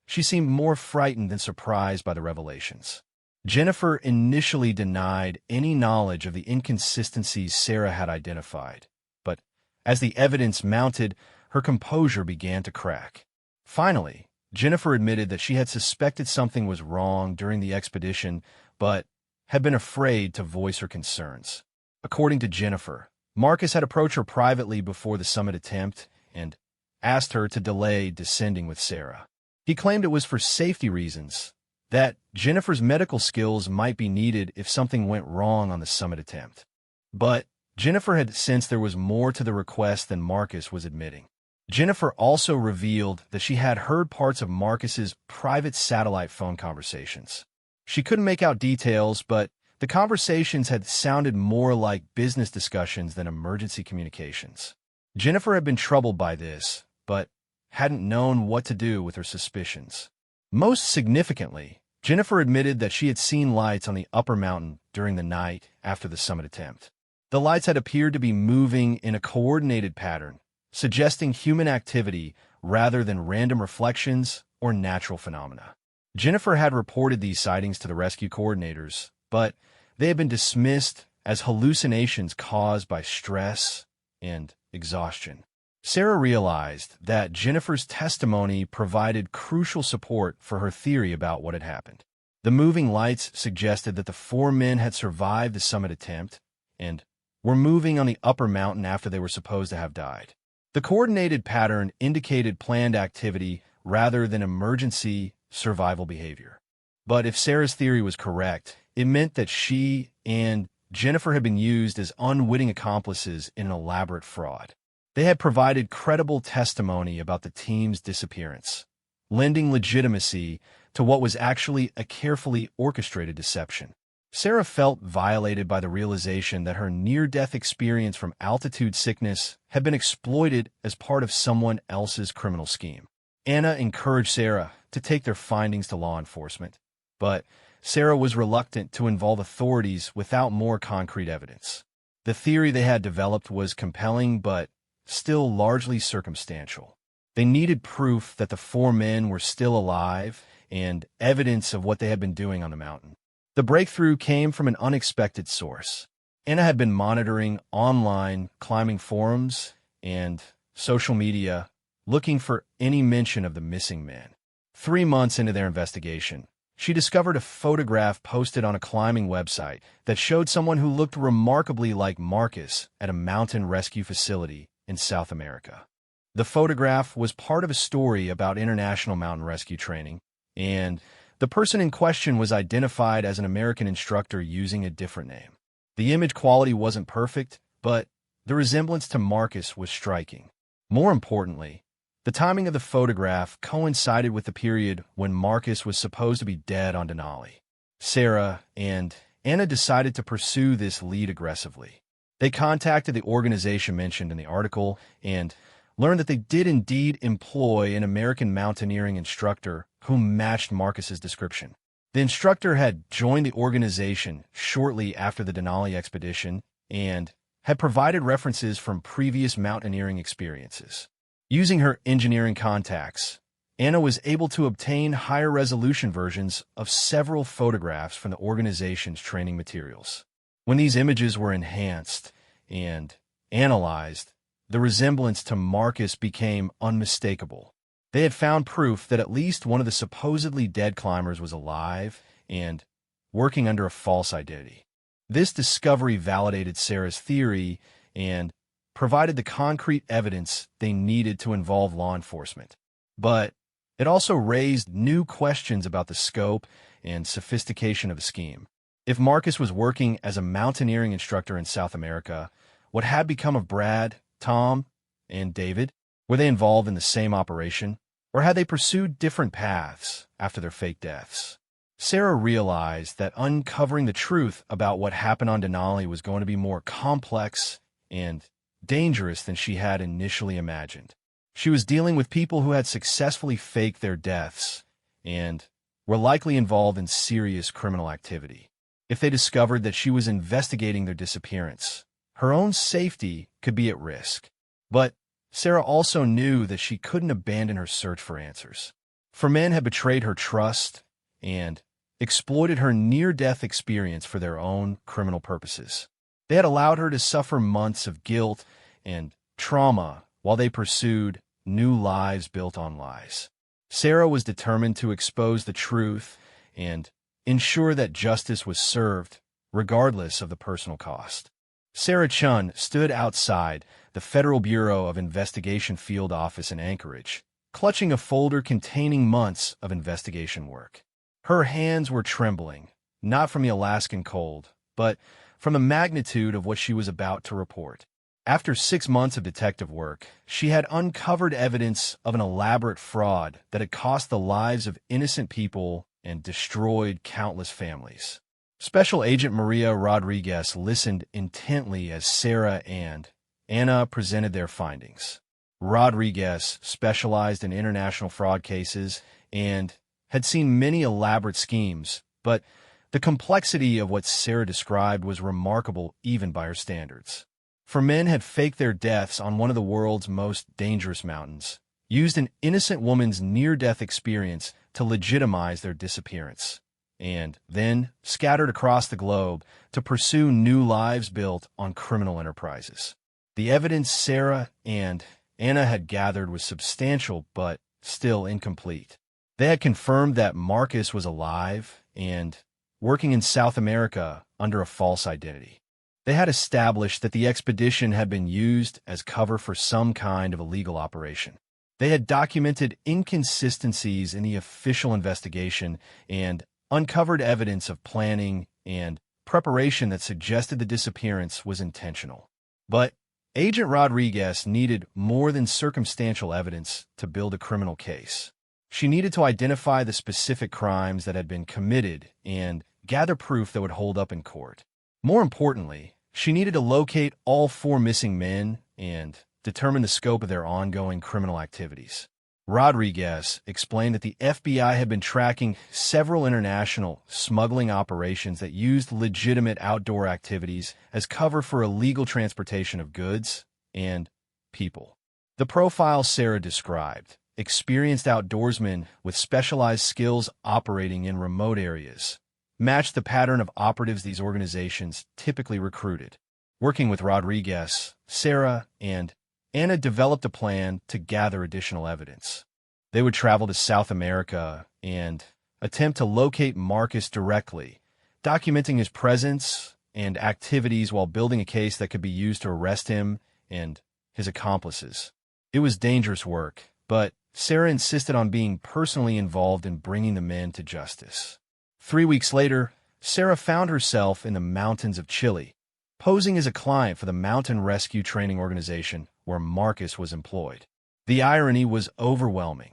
She seemed more frightened than surprised by the revelations. Jennifer initially denied any knowledge of the inconsistencies Sarah had identified, but as the evidence mounted, her composure began to crack. Finally, Jennifer admitted that she had suspected something was wrong during the expedition, but had been afraid to voice her concerns. According to Jennifer, Marcus had approached her privately before the summit attempt and asked her to delay descending with Sarah. He claimed it was for safety reasons, that Jennifer's medical skills might be needed if something went wrong on the summit attempt. But Jennifer had sensed there was more to the request than Marcus was admitting. Jennifer also revealed that she had heard parts of Marcus's private satellite phone conversations. She couldn't make out details, but the conversations had sounded more like business discussions than emergency communications. Jennifer had been troubled by this, but hadn't known what to do with her suspicions. Most significantly, Jennifer admitted that she had seen lights on the upper mountain during the night after the summit attempt. The lights had appeared to be moving in a coordinated pattern, suggesting human activity rather than random reflections or natural phenomena. Jennifer had reported these sightings to the rescue coordinators, but they had been dismissed as hallucinations caused by stress and exhaustion. Sarah realized that Jennifer's testimony provided crucial support for her theory about what had happened. The moving lights suggested that the four men had survived the summit attempt and were moving on the upper mountain after they were supposed to have died. The coordinated pattern indicated planned activity rather than emergency survival behavior. But if Sarah's theory was correct, it meant that she and Jennifer had been used as unwitting accomplices in an elaborate fraud. They had provided credible testimony about the team's disappearance, lending legitimacy to what was actually a carefully orchestrated deception. Sarah felt violated by the realization that her near-death experience from altitude sickness had been exploited as part of someone else's criminal scheme. Anna encouraged Sarah to take their findings to law enforcement, but Sarah was reluctant to involve authorities without more concrete evidence. The theory they had developed was compelling but still largely circumstantial. They needed proof that the four men were still alive and evidence of what they had been doing on the mountain. The breakthrough came from an unexpected source. Anna had been monitoring online climbing forums and social media, looking for any mention of the missing men. 3 months into their investigation, she discovered a photograph posted on a climbing website that showed someone who looked remarkably like Marcus at a mountain rescue facility in South America. The photograph was part of a story about international mountain rescue training, and the person in question was identified as an American instructor using a different name. The image quality wasn't perfect, but the resemblance to Marcus was striking. More importantly, the timing of the photograph coincided with the period when Marcus was supposed to be dead on Denali. Sarah and Anna decided to pursue this lead aggressively. They contacted the organization mentioned in the article and learned that they did indeed employ an American mountaineering instructor who matched Marcus's description. The instructor had joined the organization shortly after the Denali expedition and had provided references from previous mountaineering experiences. Using her engineering contacts, Anna was able to obtain higher resolution versions of several photographs from the organization's training materials. When these images were enhanced and analyzed, the resemblance to Marcus became unmistakable. They had found proof that at least one of the supposedly dead climbers was alive and working under a false identity. This discovery validated Sarah's theory and provided the concrete evidence they needed to involve law enforcement. But it also raised new questions about the scope and sophistication of the scheme. If Marcus was working as a mountaineering instructor in South America, what had become of Brad, Tom, and David? Were they involved in the same operation, or had they pursued different paths after their fake deaths? Sarah realized that uncovering the truth about what happened on Denali was going to be more complex and dangerous than she had initially imagined. She was dealing with people who had successfully faked their deaths and were likely involved in serious criminal activity. If they discovered that she was investigating their disappearance, her own safety could be at risk. But Sarah also knew that she couldn't abandon her search for answers. For men had betrayed her trust and exploited her near-death experience for their own criminal purposes. They had allowed her to suffer months of guilt and trauma while they pursued new lives built on lies. Sarah was determined to expose the truth and ensure that justice was served, regardless of the personal cost. Sarah Chun stood outside the Federal Bureau of Investigation field office in Anchorage, clutching a folder containing months of investigation work. Her hands were trembling, not from the Alaskan cold, but from the magnitude of what she was about to report. After 6 months of detective work, she had uncovered evidence of an elaborate fraud that had cost the lives of innocent people and destroyed countless families. Special Agent Maria Rodriguez listened intently as Sarah and Anna presented their findings. Rodriguez specialized in international fraud cases and had seen many elaborate schemes, but the complexity of what Sarah described was remarkable even by her standards. 4 men had faked their deaths on one of the world's most dangerous mountains, used an innocent woman's near-death experience to legitimize their disappearance, and then scattered across the globe to pursue new lives built on criminal enterprises. The evidence Sarah and Anna had gathered was substantial but still incomplete. They had confirmed that Marcus was alive and working in South America under a false identity. They had established that the expedition had been used as cover for some kind of illegal operation. They had documented inconsistencies in the official investigation and uncovered evidence of planning and preparation that suggested the disappearance was intentional. But Agent Rodriguez needed more than circumstantial evidence to build a criminal case. She needed to identify the specific crimes that had been committed and gather proof that would hold up in court. More importantly, she needed to locate all 4 missing men and determine the scope of their ongoing criminal activities. Rodriguez explained that the FBI had been tracking several international smuggling operations that used legitimate outdoor activities as cover for illegal transportation of goods and people. The profile Sarah described, experienced outdoorsmen with specialized skills operating in remote areas, matched the pattern of operatives these organizations typically recruited. Working with Rodriguez, Sarah and Anna developed a plan to gather additional evidence. They would travel to South America and attempt to locate Marcus directly, documenting his presence and activities while building a case that could be used to arrest him and his accomplices. It was dangerous work, but Sarah insisted on being personally involved in bringing the men to justice. 3 weeks later, Sarah found herself in the mountains of Chile, posing as a client for the mountain rescue training organization where Marcus was employed. The irony was overwhelming.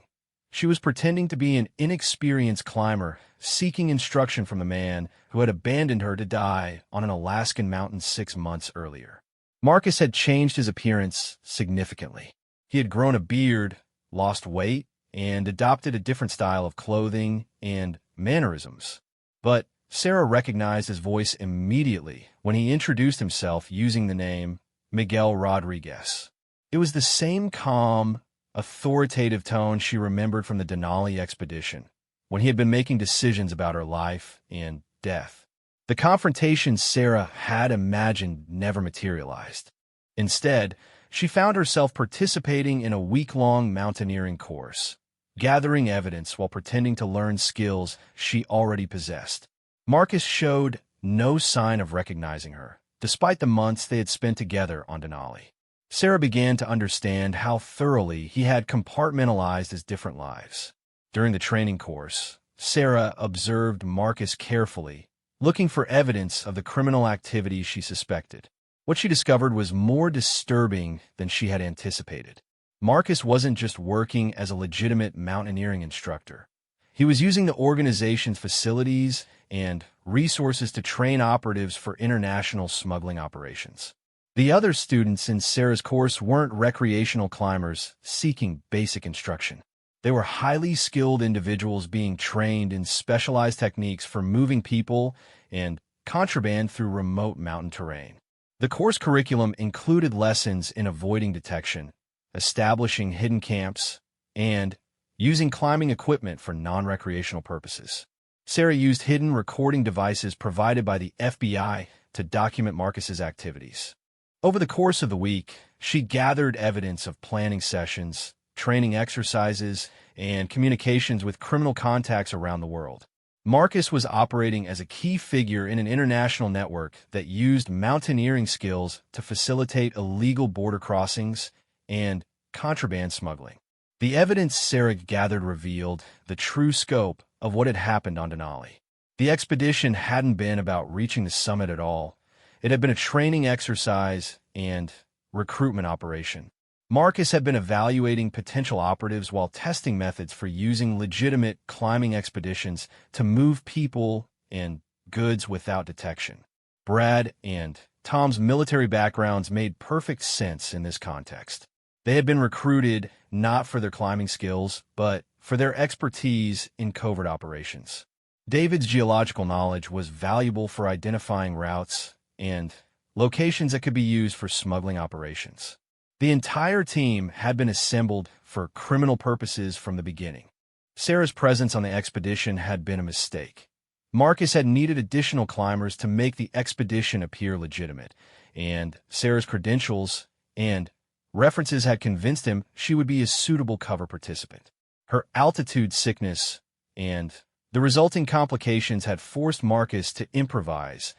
She was pretending to be an inexperienced climber, seeking instruction from the man who had abandoned her to die on an Alaskan mountain 6 months earlier. Marcus had changed his appearance significantly. He had grown a beard, lost weight, and adopted a different style of clothing and mannerisms. But Sarah recognized his voice immediately when he introduced himself using the name Miguel Rodriguez. It was the same calm, authoritative tone she remembered from the Denali expedition, when he had been making decisions about her life and death. The confrontation Sarah had imagined never materialized. Instead, she found herself participating in a week-long mountaineering course, gathering evidence while pretending to learn skills she already possessed. Marcus showed no sign of recognizing her, despite the months they had spent together on Denali. Sarah began to understand how thoroughly he had compartmentalized his different lives. During the training course, Sarah observed Marcus carefully, looking for evidence of the criminal activity she suspected. What she discovered was more disturbing than she had anticipated. Marcus wasn't just working as a legitimate mountaineering instructor. He was using the organization's facilities and resources to train operatives for international smuggling operations. The other students in Sarah's course weren't recreational climbers seeking basic instruction. They were highly skilled individuals being trained in specialized techniques for moving people and contraband through remote mountain terrain. The course curriculum included lessons in avoiding detection, establishing hidden camps, and using climbing equipment for non-recreational purposes. Sarah used hidden recording devices provided by the FBI to document Marcus's activities. Over the course of the week, she gathered evidence of planning sessions, training exercises, and communications with criminal contacts around the world. Marcus was operating as a key figure in an international network that used mountaineering skills to facilitate illegal border crossings and contraband smuggling. The evidence Sarah gathered revealed the true scope of what had happened on Denali. The expedition hadn't been about reaching the summit at all. It had been a training exercise and recruitment operation. Marcus had been evaluating potential operatives while testing methods for using legitimate climbing expeditions to move people and goods without detection. Brad and Tom's military backgrounds made perfect sense in this context. They had been recruited not for their climbing skills, but for their expertise in covert operations. David's geological knowledge was valuable for identifying routes and locations that could be used for smuggling operations. The entire team had been assembled for criminal purposes from the beginning. Sarah's presence on the expedition had been a mistake. Marcus had needed additional climbers to make the expedition appear legitimate, and Sarah's credentials and references had convinced him she would be a suitable cover participant. Her altitude sickness and the resulting complications had forced Marcus to improvise,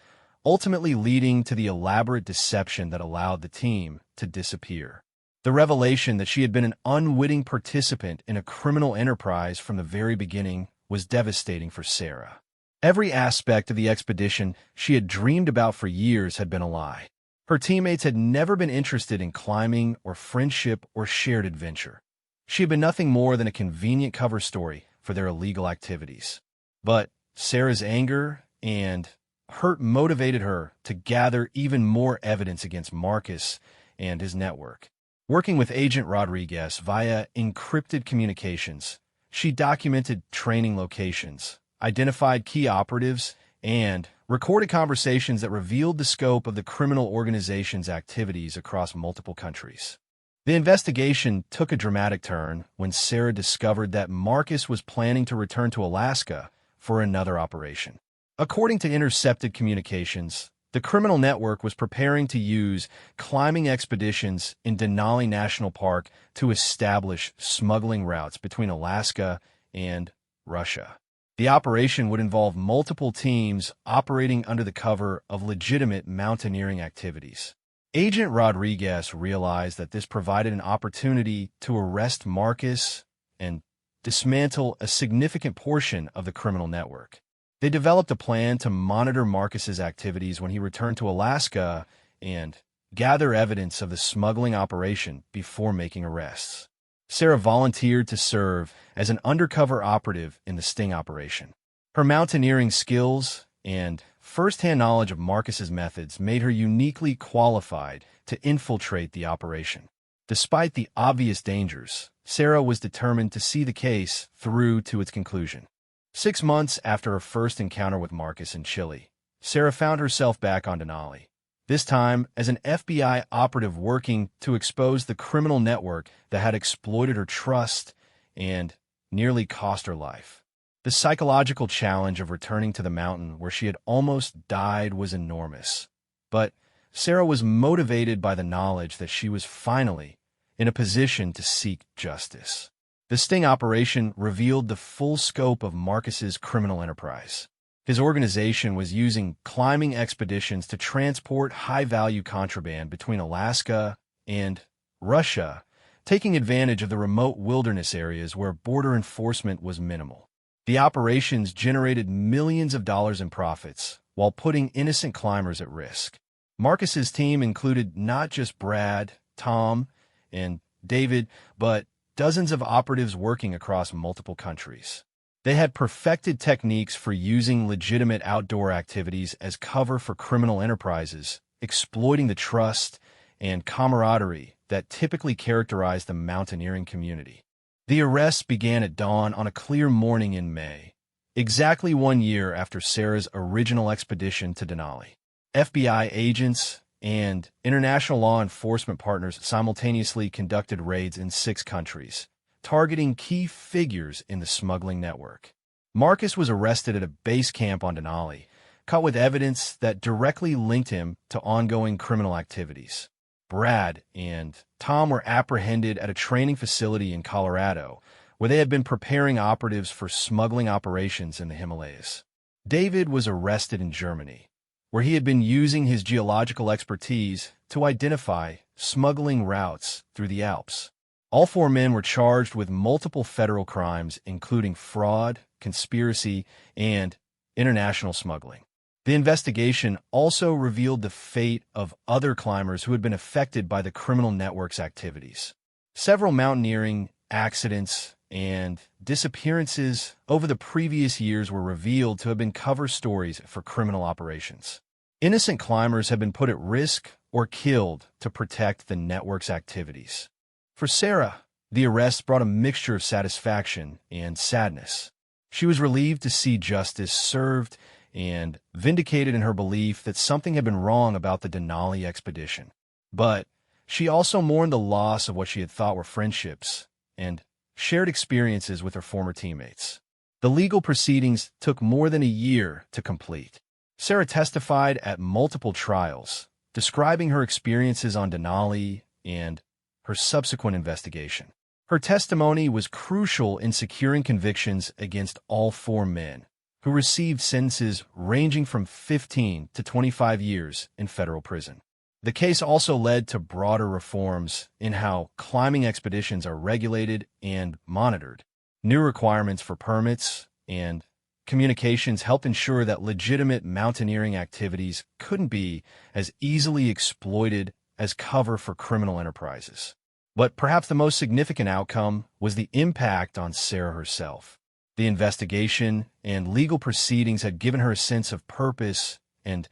ultimately leading to the elaborate deception that allowed the team to disappear. The revelation that she had been an unwitting participant in a criminal enterprise from the very beginning was devastating for Sarah. Every aspect of the expedition she had dreamed about for years had been a lie. Her teammates had never been interested in climbing or friendship or shared adventure. She had been nothing more than a convenient cover story for their illegal activities. But Sarah's anger and hurt motivated her to gather even more evidence against Marcus and his network. Working with Agent Rodriguez via encrypted communications, she documented training locations, identified key operatives, and recorded conversations that revealed the scope of the criminal organization's activities across multiple countries. The investigation took a dramatic turn when Sarah discovered that Marcus was planning to return to Alaska for another operation. According to intercepted communications, the criminal network was preparing to use climbing expeditions in Denali National Park to establish smuggling routes between Alaska and Russia. The operation would involve multiple teams operating under the cover of legitimate mountaineering activities. Agent Rodriguez realized that this provided an opportunity to arrest Marcus and dismantle a significant portion of the criminal network. They developed a plan to monitor Marcus's activities when he returned to Alaska and gather evidence of the smuggling operation before making arrests. Sarah volunteered to serve as an undercover operative in the sting operation. Her mountaineering skills and first-hand knowledge of Marcus's methods made her uniquely qualified to infiltrate the operation. Despite the obvious dangers, Sarah was determined to see the case through to its conclusion. 6 months after her first encounter with Marcus in Chile, Sarah found herself back on Denali, this time as an FBI operative working to expose the criminal network that had exploited her trust and nearly cost her life. The psychological challenge of returning to the mountain where she had almost died was enormous, but Sarah was motivated by the knowledge that she was finally in a position to seek justice. The sting operation revealed the full scope of Marcus's criminal enterprise. His organization was using climbing expeditions to transport high-value contraband between Alaska and Russia, taking advantage of the remote wilderness areas where border enforcement was minimal. The operations generated millions of dollars in profits while putting innocent climbers at risk. Marcus's team included not just Brad, Tom, and David, but dozens of operatives working across multiple countries. They had perfected techniques for using legitimate outdoor activities as cover for criminal enterprises, exploiting the trust and camaraderie that typically characterize the mountaineering community. The arrests began at dawn on a clear morning in May, exactly 1 year after Sarah's original expedition to Denali. FBI agents and international law enforcement partners simultaneously conducted raids in 6 countries, targeting key figures in the smuggling network. Marcus was arrested at a base camp on Denali, caught with evidence that directly linked him to ongoing criminal activities. Brad and Tom were apprehended at a training facility in Colorado, where they had been preparing operatives for smuggling operations in the Himalayas. David was arrested in Germany, where he had been using his geological expertise to identify smuggling routes through the Alps. All four men were charged with multiple federal crimes, including fraud, conspiracy, and international smuggling. The investigation also revealed the fate of other climbers who had been affected by the criminal network's activities. Several mountaineering accidents and disappearances over the previous years were revealed to have been cover stories for criminal operations. Innocent climbers had been put at risk or killed to protect the network's activities. For Sarah, the arrest brought a mixture of satisfaction and sadness. She was relieved to see justice served and vindicated in her belief that something had been wrong about the Denali expedition. But she also mourned the loss of what she had thought were friendships and shared experiences with her former teammates. The legal proceedings took more than a year to complete. Sarah testified at multiple trials, describing her experiences on Denali and her subsequent investigation. Her testimony was crucial in securing convictions against all four men, who received sentences ranging from 15 to 25 years in federal prison. The case also led to broader reforms in how climbing expeditions are regulated and monitored. New requirements for permits and communications helped ensure that legitimate mountaineering activities couldn't be as easily exploited as cover for criminal enterprises. But perhaps the most significant outcome was the impact on Sarah herself. The investigation and legal proceedings had given her a sense of purpose and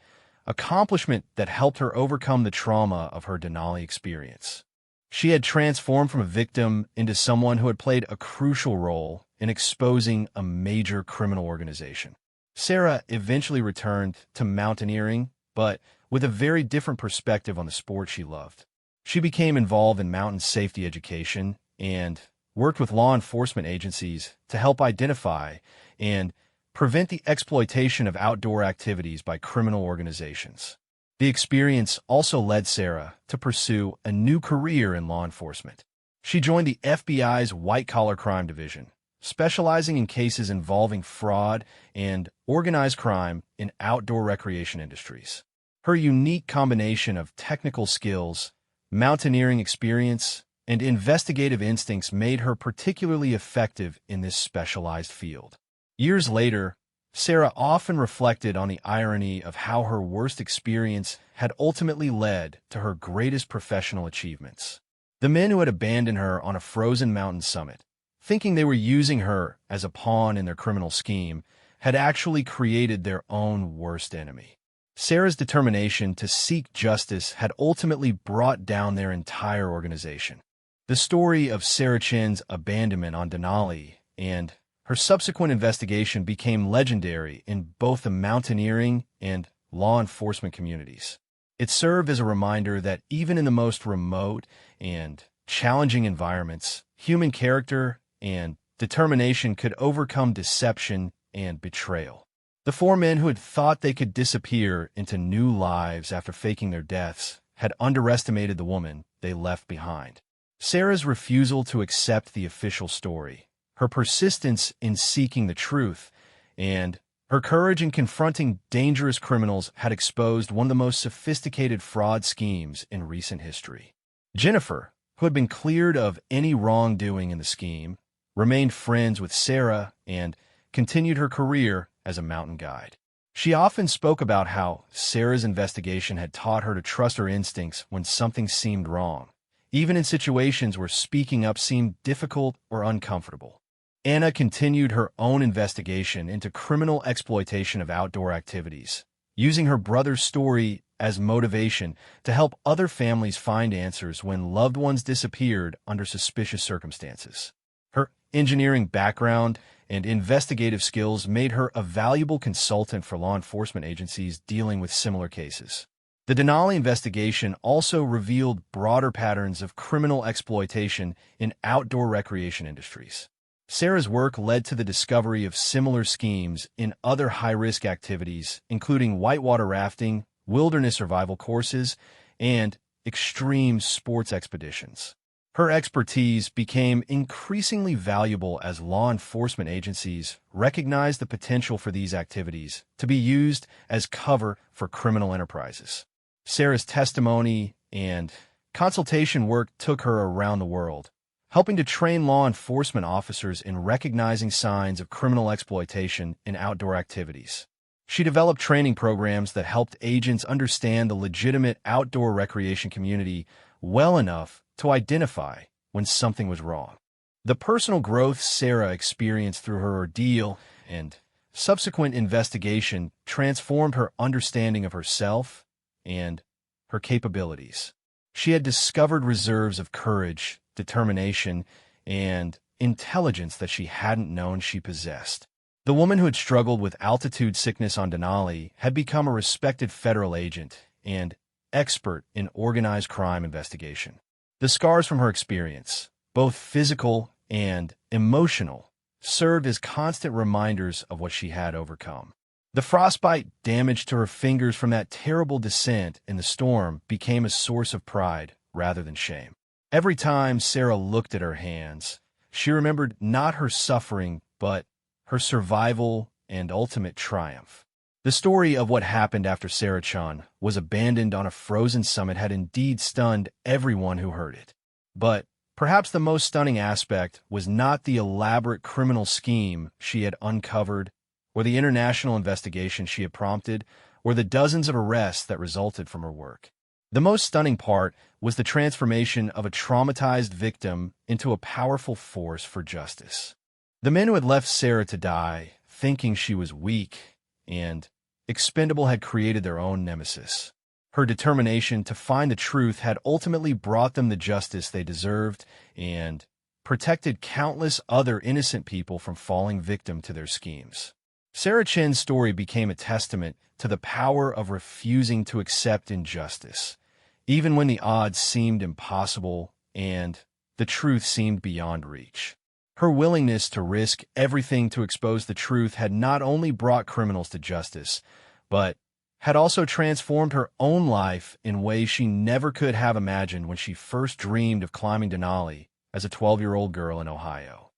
accomplishment that helped her overcome the trauma of her Denali experience. She had transformed from a victim into someone who had played a crucial role in exposing a major criminal organization. Sarah eventually returned to mountaineering, but with a very different perspective on the sport she loved. She became involved in mountain safety education and worked with law enforcement agencies to help identify and prevent the exploitation of outdoor activities by criminal organizations. The experience also led Sarah to pursue a new career in law enforcement. She joined the FBI's white-collar crime division, specializing in cases involving fraud and organized crime in outdoor recreation industries. Her unique combination of technical skills, mountaineering experience, and investigative instincts made her particularly effective in this specialized field. Years later, Sarah often reflected on the irony of how her worst experience had ultimately led to her greatest professional achievements. The men who had abandoned her on a frozen mountain summit, thinking they were using her as a pawn in their criminal scheme, had actually created their own worst enemy. Sarah's determination to seek justice had ultimately brought down their entire organization. The story of Sarah Chin's abandonment on Denali and her subsequent investigation became legendary in both the mountaineering and law enforcement communities. It served as a reminder that even in the most remote and challenging environments, human character and determination could overcome deception and betrayal. The four men who had thought they could disappear into new lives after faking their deaths had underestimated the woman they left behind. Sarah's refusal to accept the official story, her persistence in seeking the truth, and her courage in confronting dangerous criminals had exposed one of the most sophisticated fraud schemes in recent history. Jennifer, who had been cleared of any wrongdoing in the scheme, remained friends with Sarah and continued her career as a mountain guide. She often spoke about how Sarah's investigation had taught her to trust her instincts when something seemed wrong, even in situations where speaking up seemed difficult or uncomfortable. Anna continued her own investigation into criminal exploitation of outdoor activities, using her brother's story as motivation to help other families find answers when loved ones disappeared under suspicious circumstances. Her engineering background and investigative skills made her a valuable consultant for law enforcement agencies dealing with similar cases. The Denali investigation also revealed broader patterns of criminal exploitation in outdoor recreation industries. Sarah's work led to the discovery of similar schemes in other high-risk activities, including whitewater rafting, wilderness survival courses, and extreme sports expeditions. Her expertise became increasingly valuable as law enforcement agencies recognized the potential for these activities to be used as cover for criminal enterprises. Sarah's testimony and consultation work took her around the world, helping to train law enforcement officers in recognizing signs of criminal exploitation in outdoor activities. She developed training programs that helped agents understand the legitimate outdoor recreation community well enough to identify when something was wrong. The personal growth Sarah experienced through her ordeal and subsequent investigation transformed her understanding of herself and her capabilities. She had discovered reserves of courage, determination, and intelligence that she hadn't known she possessed. The woman who had struggled with altitude sickness on Denali had become a respected federal agent and expert in organized crime investigation. The scars from her experience, both physical and emotional, served as constant reminders of what she had overcome. The frostbite damage to her fingers from that terrible descent in the storm became a source of pride rather than shame. Every time Sarah looked at her hands, she remembered not her suffering, but her survival and ultimate triumph. The story of what happened after Sarah Chun was abandoned on a frozen summit had indeed stunned everyone who heard it. But perhaps the most stunning aspect was not the elaborate criminal scheme she had uncovered, or the international investigation she had prompted, or the dozens of arrests that resulted from her work. The most stunning part was the transformation of a traumatized victim into a powerful force for justice. The men who had left Sarah to die, thinking she was weak and expendable, had created their own nemesis. Her determination to find the truth had ultimately brought them the justice they deserved and protected countless other innocent people from falling victim to their schemes. Sarah Chin's story became a testament to the power of refusing to accept injustice, even when the odds seemed impossible and the truth seemed beyond reach. Her willingness to risk everything to expose the truth had not only brought criminals to justice, but had also transformed her own life in ways she never could have imagined when she first dreamed of climbing Denali as a 12-year-old girl in Ohio.